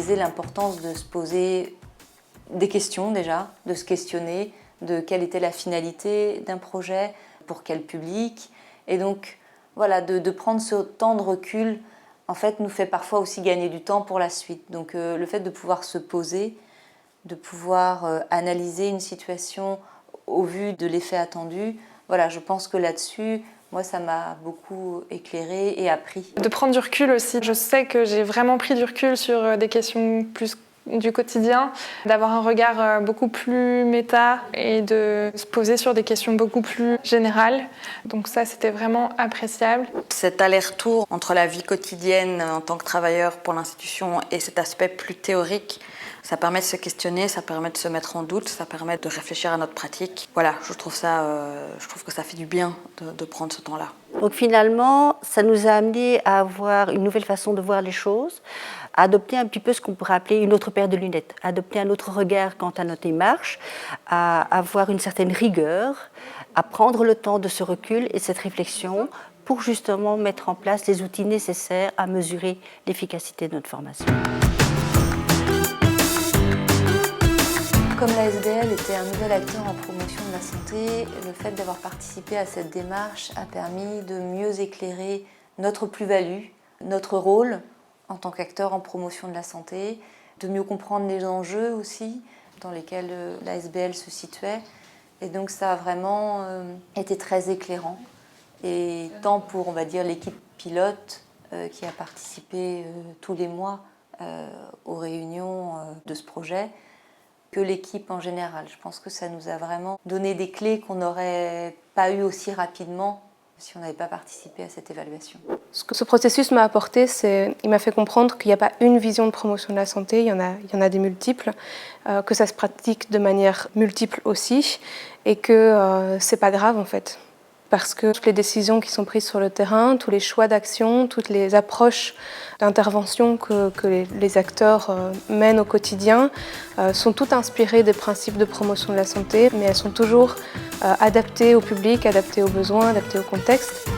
réalisé l'importance de se poser des questions déjà, de se questionner de quelle était la finalité d'un projet, pour quel public. Et donc, voilà, de prendre ce temps de recul, en fait, nous fait parfois aussi gagner du temps pour la suite. Donc, le fait de pouvoir se poser, de pouvoir analyser une situation au vu de l'effet attendu, voilà, je pense que là-dessus, moi, ça m'a beaucoup éclairée et appris. De prendre du recul aussi. Je sais que j'ai vraiment pris du recul sur des questions plus du quotidien, d'avoir un regard beaucoup plus méta et de se poser sur des questions beaucoup plus générales. Donc ça, c'était vraiment appréciable. Cet aller-retour entre la vie quotidienne en tant que travailleur pour l'institution et cet aspect plus théorique, ça permet de se questionner, ça permet de se mettre en doute, ça permet de réfléchir à notre pratique. Voilà, je trouve que ça fait du bien de prendre ce temps-là. Donc finalement, ça nous a amené à avoir une nouvelle façon de voir les choses, à adopter un petit peu ce qu'on pourrait appeler une autre paire de lunettes, à adopter un autre regard quant à notre démarche, à avoir une certaine rigueur, à prendre le temps de ce recul et cette réflexion pour justement mettre en place les outils nécessaires à mesurer l'efficacité de notre formation. Comme l'ASBL était un nouvel acteur en promotion de la santé, le fait d'avoir participé à cette démarche a permis de mieux éclairer notre plus-value, notre rôle en tant qu'acteur en promotion de la santé, de mieux comprendre les enjeux aussi dans lesquels l'ASBL se situait. Et donc ça a vraiment été très éclairant. Et tant pour, on va dire, l'équipe pilote qui a participé tous les mois aux réunions de ce projet, que l'équipe en général. Je pense que ça nous a vraiment donné des clés qu'on n'aurait pas eues aussi rapidement si on n'avait pas participé à cette évaluation. Ce que ce processus m'a apporté, il m'a fait comprendre qu'il n'y a pas une vision de promotion de la santé, il y en a des multiples, que ça se pratique de manière multiple aussi, et que c'est pas grave en fait. Parce que toutes les décisions qui sont prises sur le terrain, tous les choix d'action, toutes les approches d'intervention que les acteurs mènent au quotidien sont toutes inspirées des principes de promotion de la santé, mais elles sont toujours adaptées au public, adaptées aux besoins, adaptées au contexte.